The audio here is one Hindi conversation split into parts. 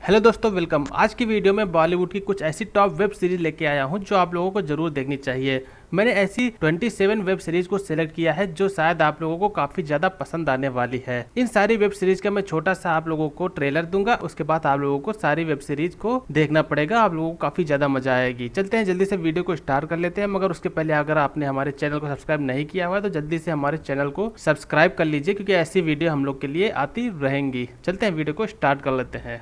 हेलो दोस्तों, वेलकम। आज की वीडियो में बॉलीवुड की कुछ ऐसी टॉप वेब सीरीज लेके आया हूं जो आप लोगों को जरूर देखनी चाहिए। मैंने ऐसी 27 वेब सीरीज को सिलेक्ट किया है जो शायद आप लोगों को काफी ज्यादा पसंद आने वाली है। इन सारी वेब सीरीज का मैं छोटा सा आप लोगों को ट्रेलर दूंगा, उसके बाद आप लोगों को सारी वेब सीरीज को देखना पड़ेगा। आप लोगों को काफी ज्यादा मजा आएगी। चलते हैं, जल्दी से वीडियो को स्टार्ट कर लेते हैं। मगर उसके पहले अगर आपने हमारे चैनल को सब्सक्राइब नहीं किया हुआ है तो जल्दी से हमारे चैनल को सब्सक्राइब कर लीजिए, क्योंकि ऐसी वीडियो हम लोग के लिए आती रहेंगी। चलते हैं, वीडियो को स्टार्ट कर लेते हैं।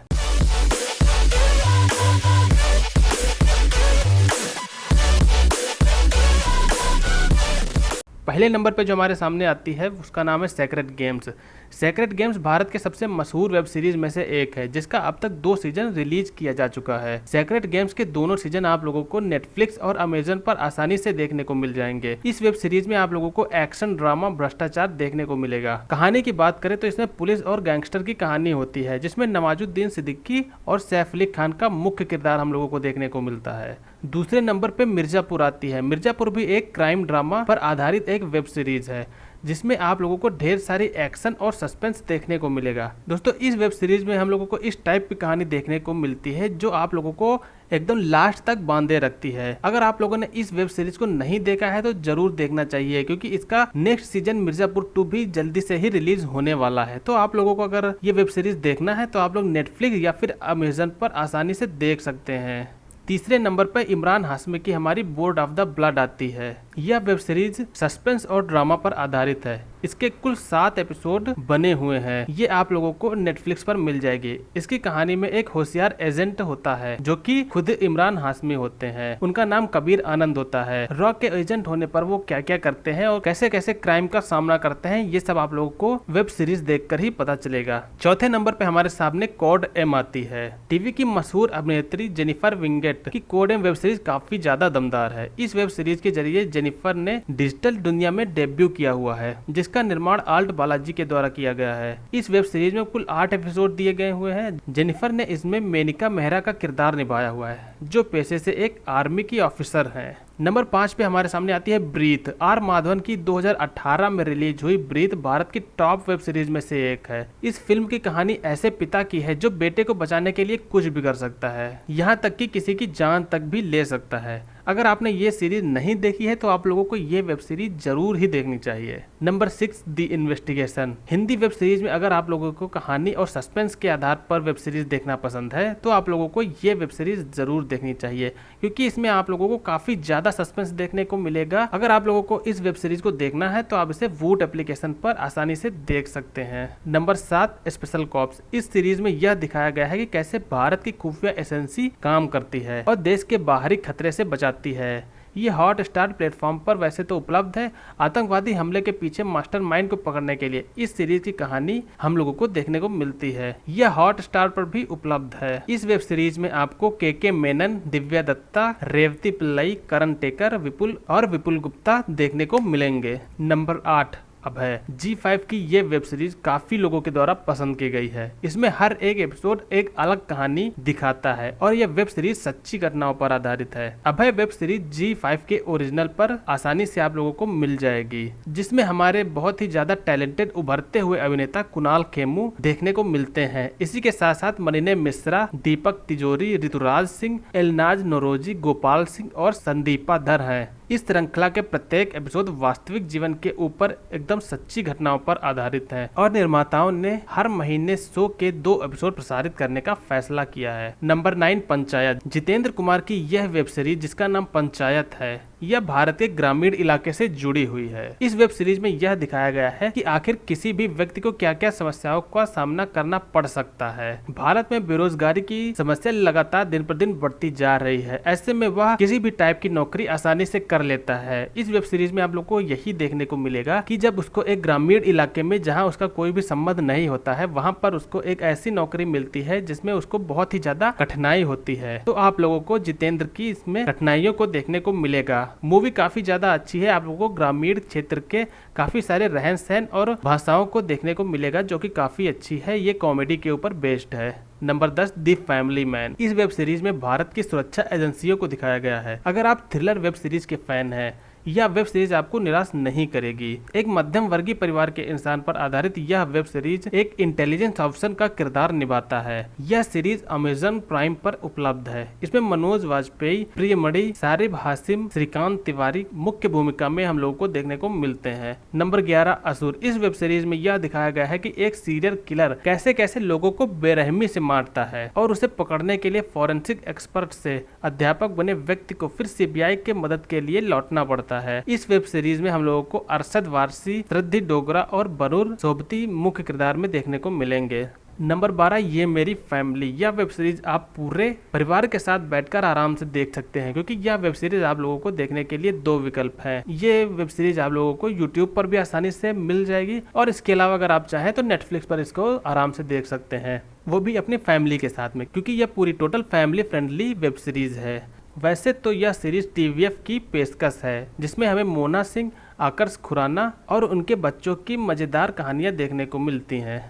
पहले नंबर पे जो हमारे सामने आती है उसका नाम है sacred games. Sacred games Bharat के सबसे मशहूर वेब सीरीज में से एक है, जिसका अब तक 2 सीजन रिलीज किया जा चुका है। सेक्रेड गेम्स के दोनों सीजन आप लोगों को नेटफ्लिक्स और अमेजन पर आसानी से देखने को मिल जाएंगे। इस वेब सीरीज में आप लोगों को एक्शन, ड्रामा, भ्रष्टाचार देखने को मिलेगा। कहानी की बात करें तो इसमें पुलिस और गैंगस्टर की कहानी होती है, जिसमें नवाजुद्दीन सिद्दीकी और सैफ अली खान का मुख्य किरदार हम लोगों को देखने को मिलता है। दूसरे नंबर पे मिर्जापुर आती है। मिर्जापुर भी एक क्राइम ड्रामा पर आधारित एक वेब सीरीज है, जिसमें आप लोगों को ढेर सारी एक्शन और सस्पेंस देखने को मिलेगा। दोस्तों, इस वेब सीरीज में हम लोगों को इस टाइप की कहानी देखने को मिलती है जो आप लोगों को एकदम लास्ट तक बांधे रखती है। अगर आप लोगों ने इस वेब सीरीज को नहीं देखा है तो जरूर देखना चाहिए, क्योंकि इसका नेक्स्ट सीजन मिर्जापुर 2 भी जल्दी से ही रिलीज होने वाला है। तो आप लोगों को अगर ये वेब सीरीज देखना है तो आप लोग नेटफ्लिक्स या फिर अमेजन पर आसानी से देख सकते हैं। तीसरे नंबर पर इमरान हाशमी की हमारी बोर्ड ऑफ द ब्लड आती है। यह वेब सीरीज सस्पेंस और ड्रामा पर आधारित है। इसके कुल 7 एपिसोड बने हुए हैं। ये आप लोगों को नेटफ्लिक्स पर मिल जाएगी। इसकी कहानी में एक होशियार एजेंट होता है जो कि खुद इमरान हाशमी होते हैं। उनका नाम कबीर आनंद होता है। रॉ के एजेंट होने पर वो क्या क्या करते हैं और कैसे कैसे क्राइम का सामना करते हैं, ये सब आप लोगों को वेब सीरीज देखकर ही पता चलेगा। चौथे नंबर पे हमारे सामने कोड एम आती है। टीवी की मशहूर अभिनेत्री जेनिफर विंगेट की कोड एम वेब सीरीज काफी ज्यादा दमदार है। इस वेब सीरीज के जरिए जेनिफर ने डिजिटल दुनिया में डेब्यू किया हुआ है, जिसका निर्माण आल्ट बालाजी के द्वारा किया गया है। इस वेब सीरीज में कुल 8 एपिसोड दिए गए हुए हैं। जेनिफर ने इसमें मेनिका मेहरा का किरदार निभाया हुआ है, जो पेशे से एक आर्मी की ऑफिसर है। नंबर 5 पे हमारे सामने आती है ब्रीथ। आर माधवन की 2018 में रिलीज हुई ब्रीथ भारत की टॉप वेब सीरीज में से एक है। इस फिल्म की कहानी ऐसे पिता की है जो बेटे को बचाने के लिए कुछ भी कर सकता है, यहाँ तक कि किसी की जान तक भी ले सकता है। अगर आपने ये सीरीज नहीं देखी है तो आप लोगों को ये वेब सीरीज जरूर ही देखनी चाहिए। Number 6 the investigation. Hindi web series में अगर आप लोगों को कहानी और सस्पेंस के आधार पर वेब सीरीज देखना पसंद है तो आप लोगों को ये वेब सीरीज जरूर देखनी चाहिए, क्योंकि इसमें आप लोगों को काफी ज्यादा सस्पेंस देखने को मिलेगा। अगर आप लोगों को इस वेब सीरीज को देखना है तो आप इसे वूट एप्लीकेशन पर आसानी से देख सकते हैं। Number 7 special cops. इस सीरीज में यह दिखाया गया है कि कैसे भारत की खुफिया एजेंसी काम करती है और देश के बाहरी खतरे से बचाती है। ये हॉट स्टार प्लेटफॉर्म पर वैसे तो उपलब्ध है। आतंकवादी हमले के पीछे मास्टरमाइंड को पकड़ने के लिए इस सीरीज की कहानी हम लोगों को देखने को मिलती है। यह हॉट स्टार पर भी उपलब्ध है। इस वेब सीरीज में आपको के मेनन, दिव्या दत्ता, रेवती पिल्लई, करण टेकर, विपुल गुप्ता देखने को मिलेंगे। नंबर 8 अभय। G5 की ये वेब सीरीज काफी लोगों के द्वारा पसंद की गई है। इसमें हर एक एपिसोड एक अलग कहानी दिखाता है और यह वेब सीरीज सच्ची घटनाओं पर आधारित है। अभय वेब सीरीज G5 के ओरिजिनल पर आसानी से आप लोगों को मिल जाएगी, जिसमें हमारे बहुत ही ज्यादा टैलेंटेड उभरते हुए अभिनेता कुणाल खेमू देखने को मिलते हैं। इसी के साथ साथ मनीने मिश्रा, दीपक तिजोरी, ऋतुराज सिंह, एलनाज नोरोजी, गोपाल सिंह और संदीपा धर हैं। इस श्रृंखला के प्रत्येक एपिसोड वास्तविक जीवन के ऊपर एकदम सच्ची घटनाओं पर आधारित है और निर्माताओं ने हर महीने शो के 2 एपिसोड प्रसारित करने का फैसला किया है। नंबर 9 पंचायत। जितेंद्र कुमार की यह वेब सीरीज, जिसका नाम पंचायत है, यह भारत के ग्रामीण इलाके से जुड़ी हुई है। इस वेब सीरीज में यह दिखाया गया है कि आखिर किसी भी व्यक्ति को क्या क्या समस्याओं का सामना करना पड़ सकता है। भारत में बेरोजगारी की समस्या लगातार दिन पर दिन बढ़ती जा रही है। ऐसे में वह किसी भी टाइप की नौकरी आसानी से कर लेता है। इस वेब सीरीज में आप लोग को यही देखने को मिलेगा कि जब उसको एक ग्रामीण इलाके में, जहाँ उसका कोई भी संबंध नहीं होता है, वहाँ पर उसको एक ऐसी नौकरी मिलती है जिसमें उसको बहुत ही ज्यादा कठिनाई होती है। तो आप लोगों को जितेंद्र की इसमें कठिनाइयों को देखने को मिलेगा। मूवी काफी ज्यादा अच्छी है। आप लोगों को ग्रामीण क्षेत्र के काफी सारे रहन सहन और भाषाओं को देखने को मिलेगा, जो कि काफी अच्छी है। ये कॉमेडी के ऊपर बेस्ड है। Number 10 the family man. इस वेब सीरीज में भारत की सुरक्षा एजेंसियों को दिखाया गया है। अगर आप थ्रिलर वेब सीरीज के फैन हैं यह वेब सीरीज आपको निराश नहीं करेगी। एक मध्यम वर्गीय परिवार के इंसान पर आधारित यह वेब सीरीज एक इंटेलिजेंस ऑफिसर का किरदार निभाता है। यह सीरीज अमेजन प्राइम पर उपलब्ध है। इसमें मनोज वाजपेयी, प्रियमणि, सारिब हासिम, श्रीकांत तिवारी मुख्य भूमिका में हम लोगों को देखने को मिलते हैं। नंबर 11 असुर। इस वेब सीरीज में यह दिखाया गया है कि एक सीरियल किलर कैसे कैसे लोगों को बेरहमी से मारता है और उसे पकड़ने के लिए फॉरेंसिक एक्सपर्ट से अध्यापक बने व्यक्ति को फिर सीबीआई के मदद के लिए लौटना पड़ता है। इस वेब सीरीज में हम लोगों को अरशद वारसी, श्रद्धि डोगरा और बरूर सोबती मुख्य किरदार में देखने को मिलेंगे। नंबर 12 ये मेरी फैमिली। यह वेब सीरीज आप पूरे परिवार के साथ बैठकर आराम से देख सकते हैं, क्योंकि यह वेब सीरीज आप लोगों को देखने के लिए 2 विकल्प हैं। ये वेब सीरीज आप लोगों को यूट्यूब पर भी आसानी से मिल जाएगी और इसके अलावा अगर आप चाहें तो नेटफ्लिक्स पर इसको आराम से देख सकते हैं, वो भी अपनी फैमिली के साथ में, क्योंकि यह पूरी total family friendly web series है। वैसे तो यह सीरीज टीवीएफ की पेशकश है, जिसमें हमें मोना सिंह, आकर्ष खुराना और उनके बच्चों की मजेदार कहानियां देखने को मिलती हैं।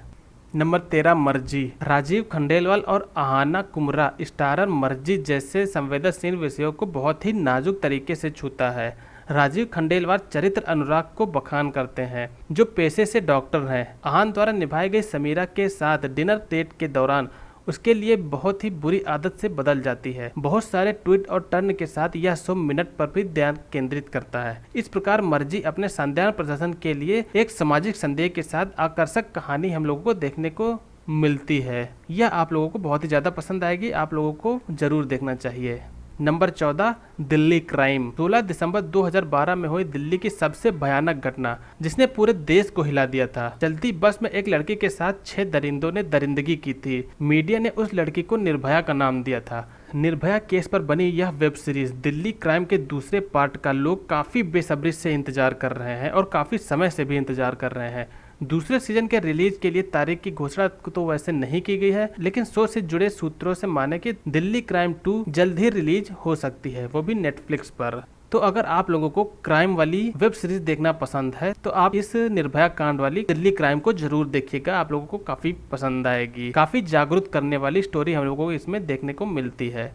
नंबर 13 मर्जी। राजीव खंडेलवाल और आहाना कुमरा स्टारर मर्जी जैसे संवेदनशील विषयों को बहुत ही नाजुक तरीके से छूता है। राजीव खंडेलवाल चरित्र अनुराग को बखान करते हैं, जो पेशे से डॉक्टर हैं। आहान द्वारा निभाई गई समीरा के साथ डिनर डेट के दौरान उसके लिए बहुत ही बुरी आदत से बदल जाती है। बहुत सारे ट्वीट और टर्न के साथ यह शो मिनट पर भी ध्यान केंद्रित करता है। इस प्रकार मर्जी अपने शानदार प्रदर्शन के लिए एक सामाजिक संदेश के साथ आकर्षक कहानी हम लोगों को देखने को मिलती है। यह आप लोगों को बहुत ही ज़्यादा पसंद आएगी, आप लोगों को जरूर देखना चाहिए। Number 14 Delhi crime. 16 दिसंबर 2012 में हुई दिल्ली की सबसे भयानक घटना, जिसने पूरे देश को हिला दिया था। चलती बस में एक लड़की के साथ 6 दरिंदों ने दरिंदगी की थी। मीडिया ने उस लड़की को निर्भया का नाम दिया था। निर्भया केस पर बनी यह वेब सीरीज दिल्ली क्राइम के दूसरे पार्ट का लोग काफी बेसब्री से इंतजार कर रहे हैं और काफी समय से भी इंतजार कर रहे हैं। दूसरे सीजन के रिलीज के लिए तारीख की घोषणा तो वैसे नहीं की गई है, लेकिन शो से जुड़े सूत्रों से माने कि दिल्ली क्राइम 2 जल्द ही रिलीज हो सकती है, वो भी नेटफ्लिक्स पर। तो अगर आप लोगों को क्राइम वाली वेब सीरीज देखना पसंद है तो आप इस निर्भया कांड वाली दिल्ली क्राइम को जरूर देखिएगा, आप लोगों को काफी पसंद आएगी। काफी जागरूक करने वाली स्टोरी हम लोगों को इसमें देखने को मिलती है।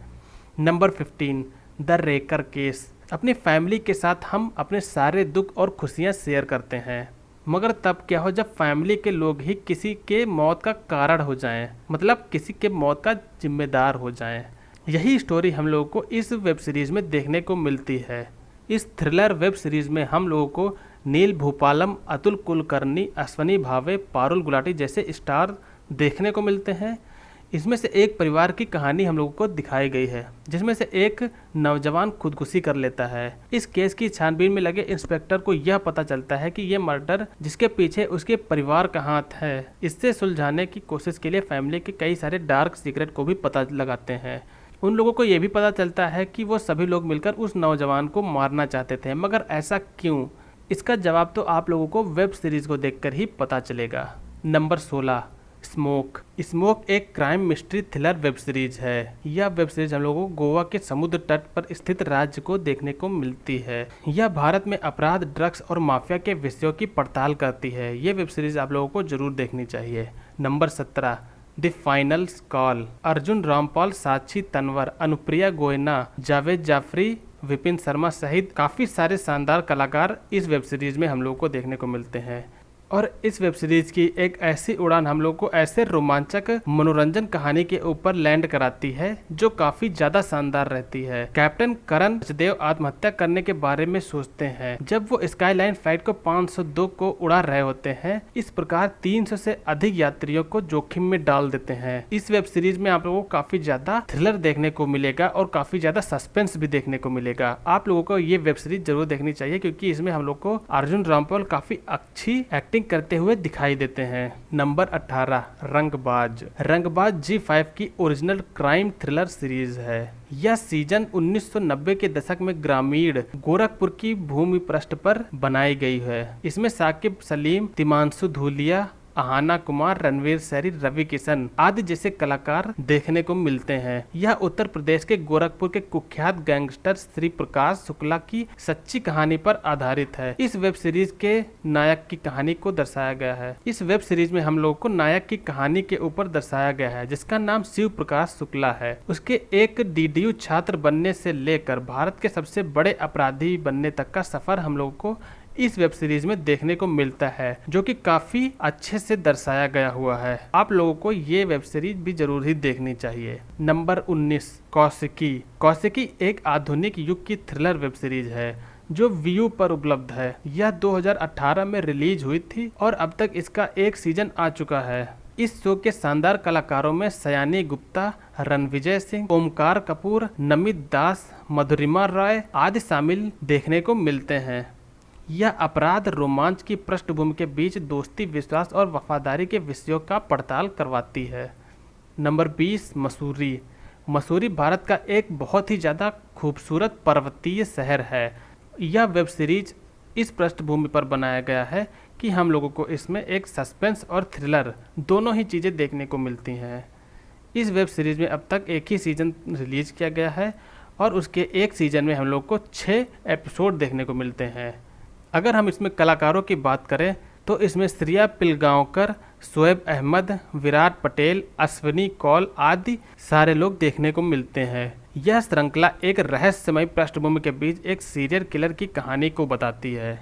Number 15 the wrecker case. अपनी फैमिली के साथ हम अपने सारे दुख और खुशियां शेयर करते हैं, मगर तब क्या हो जब फैमिली के लोग ही किसी के मौत का कारण हो जाएं, मतलब किसी के मौत का जिम्मेदार हो जाएं। यही स्टोरी हम लोगों को इस वेब सीरीज में देखने को मिलती है। इस थ्रिलर वेब सीरीज में हम लोगों को नील भूपालम, अतुल कुलकर्णी, अश्वनी भावे, पारुल गुलाटी जैसे स्टार देखने को मिलते हैं। इसमें से एक परिवार की कहानी हम लोगों को दिखाई गई है, जिसमें से एक नौजवान खुदकुशी कर लेता है। इस केस की छानबीन में लगे इंस्पेक्टर को यह पता चलता है कि यह मर्डर जिसके पीछे उसके परिवार का हाथ है। इससे सुलझाने की कोशिश के लिए फैमिली के कई सारे डार्क सीक्रेट को भी पता लगाते हैं। उन लोगों को यह भी पता चलता है कि वो सभी लोग मिलकर उस नौजवान को मारना चाहते थे, मगर ऐसा क्यों? इसका जवाब तो आप लोगों को वेब सीरीज को देखकर ही पता चलेगा। Number 16 smoke. स्मोक एक crime mystery thriller web series है। यह वेब सीरीज हम लोगों को गोवा के समुद्र तट पर स्थित राज्य को देखने को मिलती है। यह भारत में अपराध, ड्रग्स और माफिया के विषयों की पड़ताल करती है। ये वेब सीरीज आप लोगों को जरूर देखनी चाहिए। Number 17 the final call. Arjun Rampal, Sakshi Tanwar, Anupriya Goenka, Javed Jaffrey, Vipin Sharma सहित काफी सारे शानदार कलाकार इस वेब सीरीज में हम लोगों को देखने को मिलते हैं। और इस वेब सीरीज की एक ऐसी उड़ान हम लोग को ऐसे रोमांचक मनोरंजन कहानी के ऊपर लैंड कराती है जो काफी ज्यादा शानदार रहती है। कैप्टन करण सचदेव आत्महत्या करने के बारे में सोचते हैं जब वो स्काईलाइन फ्लाइट को 502 को उड़ा रहे होते हैं। इस प्रकार 300 से अधिक यात्रियों को जोखिम में डाल देते हैं। इस वेब सीरीज में आप लोगों को काफी ज्यादा थ्रिलर देखने को मिलेगा और काफी ज्यादा सस्पेंस भी देखने को मिलेगा। आप लोगों को ये वेब सीरीज जरूर देखनी चाहिए, क्योंकि इसमें हम लोग को अर्जुन रामपाल काफी अच्छी एक्टिंग करते हुए दिखाई देते हैं। नंबर 18 रंगबाज। रंगबाज G5 की ओरिजिनल क्राइम थ्रिलर सीरीज है। यह सीजन 1990 के दशक में ग्रामीण गोरखपुर की भूमि पृष्ठ पर बनाई गई है। इसमें साकिब सलीम, तिमांशु धूलिया, अहाना कुमार, रणवीर सैरी, रवि किशन आदि जैसे कलाकार देखने को मिलते हैं। यह उत्तर प्रदेश के गोरखपुर के कुख्यात गैंगस्टर श्री प्रकाश शुक्ला की सच्ची कहानी पर आधारित है। इस वेब सीरीज के नायक की कहानी को दर्शाया गया है। इस वेब सीरीज में हम लोगों को नायक की कहानी के ऊपर दर्शाया गया है, जिसका नाम शिव प्रकाश शुक्ला है। उसके एक डीडीयू छात्र बनने से लेकर भारत के सबसे बड़े अपराधी बनने तक का सफर हम लोगों को इस वेब सीरीज में देखने को मिलता है, जो कि काफी अच्छे से दर्शाया गया हुआ है। आप लोगों को ये वेब सीरीज भी जरूर ही देखनी चाहिए। नंबर 19, कौशिकी। कौशिकी एक आधुनिक युग की थ्रिलर वेब सीरीज है जो व्यू पर उपलब्ध है। यह 2018 में रिलीज हुई थी और अब तक इसका एक सीजन आ चुका है। इस शो के शानदार कलाकारों में सयानी गुप्ता, रणविजय सिंह, ओमकार कपूर, नमित दास, मधुरिमा रॉय आदि शामिल देखने को मिलते हैं। यह अपराध रोमांच की पृष्ठभूमि के बीच दोस्ती, विश्वास और वफादारी के विषयों का पड़ताल करवाती है। नंबर 20, मसूरी। मसूरी भारत का एक बहुत ही ज़्यादा खूबसूरत पर्वतीय शहर है। यह वेब सीरीज इस पृष्ठभूमि पर बनाया गया है कि हम लोगों को इसमें एक सस्पेंस और थ्रिलर दोनों ही चीज़ें देखने को मिलती हैं। इस वेब सीरीज में अब तक एक ही सीज़न रिलीज़ किया गया है और उसके एक सीज़न में हम लोग को 6 एपिसोड देखने को मिलते हैं। अगर हम इसमें कलाकारों की बात करें तो इसमें श्रिया पिलगांवकर, शोएब अहमद, विराट पटेल, अश्विनी कौल आदि सारे लोग देखने को मिलते हैं। यह श्रृंखला एक रहस्यमय पृष्ठभूमि के बीच एक सीरियल किलर की कहानी को बताती है।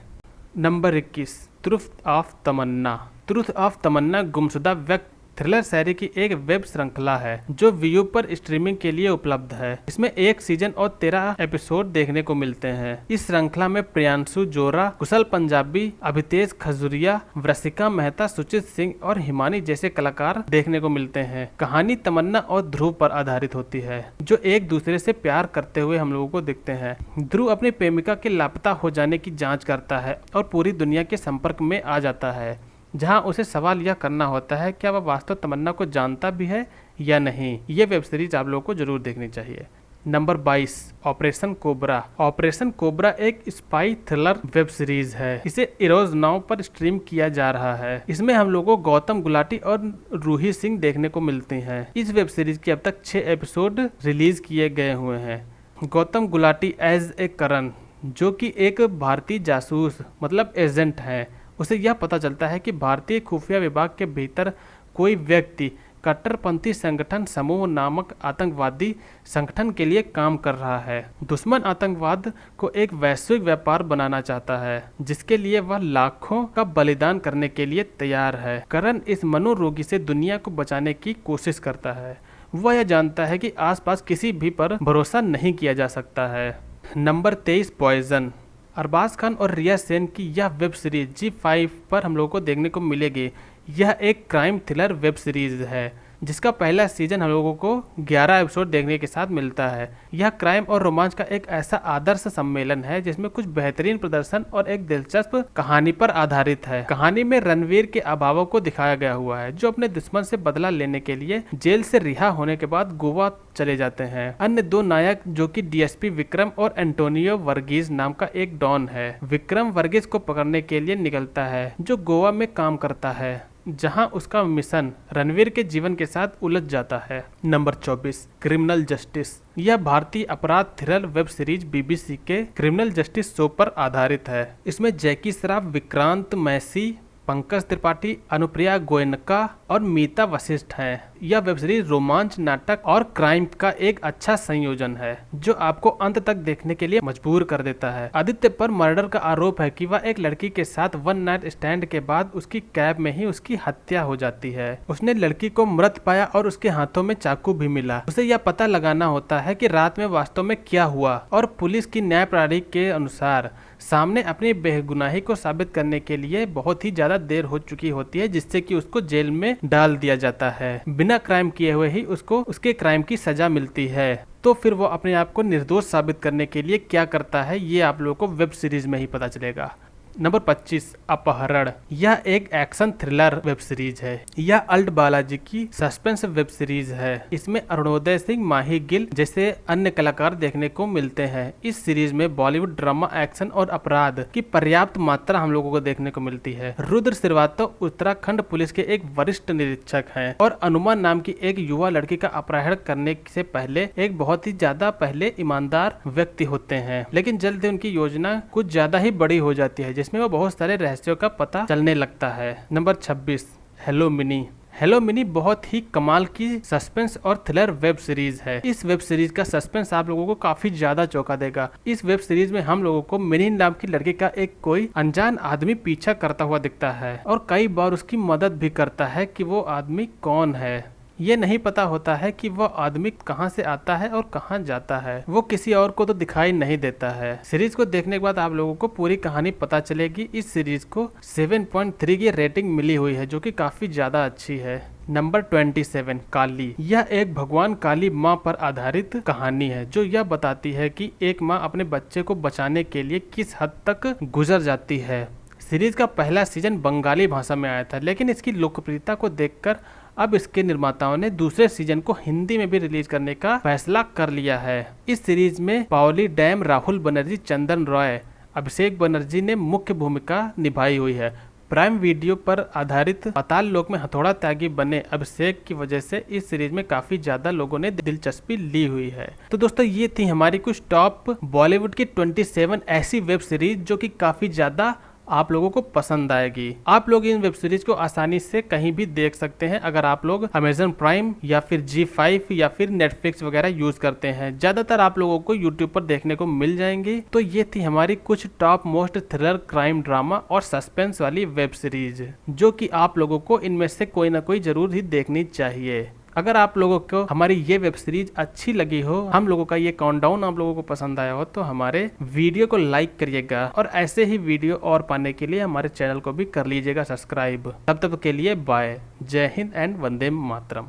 Number 21, truth of Tamanna. Truth of Tamanna गुमशुदा व्यक्ति थ्रिलर शैली की एक वेब श्रृंखला है जो व्यू पर स्ट्रीमिंग के लिए उपलब्ध है। इसमें एक सीजन और 13 एपिसोड देखने को मिलते हैं। इस श्रृंखला में प्रियांशु जोरा, कुशल पंजाबी, अभितेज खजुरिया, वृषिका मेहता, सुचित सिंह और हिमानी जैसे कलाकार देखने को मिलते हैं। कहानी तमन्ना और ध्रुव पर आधारित होती है, जो एक दूसरे से प्यार करते हुए हम लोगों को दिखते हैं। ध्रुव अपनी प्रेमिका के लापता हो जाने की जाँच करता है और पूरी दुनिया के संपर्क में आ जाता है, जहां उसे सवाल यह करना होता है क्या वह वास्तव तमन्ना को जानता भी है या नहीं। ये वेब सीरीज आप लोगों को जरूर देखनी चाहिए। Number 22, operation cobra. Operation cobra एक स्पाई थ्रिलर वेब सीरीज है। इसे इरोज नाउ पर स्ट्रीम किया जा रहा है। इसमें हम लोगों को गौतम गुलाटी और रूही सिंह देखने को मिलते हैं। इस वेब सीरीज के अब तक 6 एपिसोड रिलीज किए गए हुए हैं। गौतम गुलाटी एज ए करण, जो कि एक भारतीय जासूस मतलब एजेंट है। उसे यह पता चलता है कि भारतीय खुफिया विभाग के भीतर कोई व्यक्ति कट्टरपंथी संगठन समूह नामक आतंकवादी संगठन के लिए काम कर रहा है। दुश्मन आतंकवाद को एक वैश्विक व्यापार बनाना चाहता है, जिसके लिए वह लाखों का बलिदान करने के लिए तैयार है। करण इस मनोरोगी से दुनिया को बचाने की कोशिश करता है। वह यह जानता है कि आसपास किसी भी पर भरोसा नहीं किया जा सकता है। Number 23, poison. अरबाज खान और रिया सेन की यह वेब सीरीज G5 पर हम लोगों को देखने को मिलेगी। यह एक क्राइम थ्रिलर वेब सीरीज है जिसका पहला सीजन हम लोगों को 11 एपिसोड देखने के साथ मिलता है। यह क्राइम और रोमांच का एक ऐसा आदर्श सम्मेलन है जिसमें कुछ बेहतरीन प्रदर्शन और एक दिलचस्प कहानी पर आधारित है। कहानी में रणवीर के अभावों को दिखाया गया हुआ है, जो अपने दुश्मन से बदला लेने के लिए जेल से रिहा होने के बाद गोवा चले जाते हैं। अन्य दो नायक जो कि डीएसपी विक्रम और एंटोनियो वर्गीज नाम का एक डॉन है। विक्रम वर्गीज को पकड़ने के लिए निकलता है, जो गोवा में काम करता है, जहां उसका मिशन रणवीर के जीवन के साथ उलझ जाता है। Number 24, criminal justice. यह भारतीय अपराध थ्रिलर वेब सीरीज बीबीसी के क्रिमिनल जस्टिस शो पर आधारित है। इसमें जैकी श्रॉफ, विक्रांत मैसी, पंकज त्रिपाठी, अनुप्रिया गोयनका और मीता वशिष्ठ हैं। यह वेब सीरीज रोमांच, नाटक और क्राइम का एक अच्छा संयोजन है, जो आपको अंत तक देखने के लिए मजबूर कर देता है। आदित्य पर मर्डर का आरोप है कि वह एक लड़की के साथ वन नाइट स्टैंड के बाद उसकी कैब में ही उसकी हत्या हो जाती है। उसने लड़की को मृत पाया और उसके हाथों में चाकू भी मिला। उसे यह पता लगाना होता है कि रात में वास्तव में क्या हुआ, और पुलिस की न्याय प्रणाली के अनुसार सामने अपनी बेगुनाही को साबित करने के लिए बहुत ही ज्यादा देर हो चुकी होती है, जिससे कि उसको जेल में डाल दिया जाता है। बिना क्राइम किए हुए ही उसको उसके क्राइम की सजा मिलती है। तो फिर वो अपने आप को निर्दोष साबित करने के लिए क्या करता है, ये आप लोगों को वेब सीरीज में ही पता चलेगा। नंबर 25 अपहरण। यह एक एक्शन थ्रिलर वेब सीरीज है। यह अल्ट बालाजी की सस्पेंस वेब सीरीज है। इसमें अरुणोदय सिंह, माही गिल जैसे अन्य कलाकार देखने को मिलते हैं। इस सीरीज में बॉलीवुड ड्रामा, एक्शन और अपराध की पर्याप्त मात्रा हम लोगों को देखने को मिलती है। रुद्र श्रीवास्तव उत्तराखंड पुलिस के एक वरिष्ठ निरीक्षक हैं और अनुमा नाम की एक युवा लड़की का अपहरण करने से पहले एक बहुत ही ज्यादा ईमानदार व्यक्ति होते हैं, लेकिन जल्द ही उनकी योजना कुछ ज्यादा ही बड़ी हो जाती है, जिसमें वो बहुत सारे रहस्यों का पता चलने लगता है। Number 26 hello mini. Hello mini बहुत ही कमाल की सस्पेंस और थ्रिलर वेब सीरीज है। इस वेब सीरीज का सस्पेंस आप लोगों को काफी ज्यादा चौंका देगा। इस वेब सीरीज में हम लोगों को मिनी नाम की लड़की का एक कोई अनजान आदमी पीछा करता हुआ दिखता है और कई बार उसकी मदद भी करता है कि वो आदमी कौन है। ये नहीं पता होता है कि वो आदमी कहाँ से आता है और कहाँ जाता है। वो किसी और को तो दिखाई नहीं देता है। सीरीज को देखने के बाद आप लोगों को पूरी कहानी पता चलेगी। इस सीरीज को 7.3 की रेटिंग मिली हुई है, जो कि काफी ज्यादा अच्छी है। नंबर 27 काली। यह एक भगवान काली माँ पर आधारित कहानी है, जो यह बताती है कि एक माँ अपने बच्चे को बचाने के लिए किस हद तक गुजर जाती है। सीरीज का पहला सीजन बंगाली भाषा में आया था, लेकिन इसकी लोकप्रियता को देखकर अब इसके निर्माताओं ने दूसरे सीजन को हिंदी में भी रिलीज करने का फैसला कर लिया है। इस सीरीज में पाओली डैम, राहुल बनर्जी, चंदन रॉय, अभिषेक बनर्जी ने मुख्य भूमिका निभाई हुई है। प्राइम वीडियो पर आधारित पाताल लोक में हथौड़ा त्यागी बने अभिषेक की वजह से इस सीरीज में काफी ज्यादा लोगों ने दिलचस्पी ली हुई है। तो दोस्तों ये थी हमारी कुछ टॉप बॉलीवुड की 27 ऐसी वेब सीरीज जो कि काफी ज्यादा आप लोगों को पसंद आएगी। आप लोग इन वेब सीरीज को आसानी से कहीं भी देख सकते हैं अगर आप लोग अमेजन प्राइम या फिर G5 या फिर नेटफ्लिक्स वगैरह यूज करते हैं। ज्यादातर आप लोगों को यूट्यूब पर देखने को मिल जाएंगी। तो ये थी हमारी कुछ top most thriller, crime, drama और सस्पेंस वाली वेब सीरीज, जो कि आप लोगों को इनमें से कोई ना कोई जरूर ही देखनी चाहिए। अगर आप लोगों को हमारी ये वेब सीरीज अच्छी लगी हो, हम लोगों का ये काउंटडाउन आप लोगों को पसंद आया हो, तो हमारे वीडियो को लाइक करिएगा और ऐसे ही वीडियो और पाने के लिए हमारे चैनल को भी कर लीजिएगा सब्सक्राइब। तब तक के लिए बाय, जय हिंद एंड वंदे मातरम।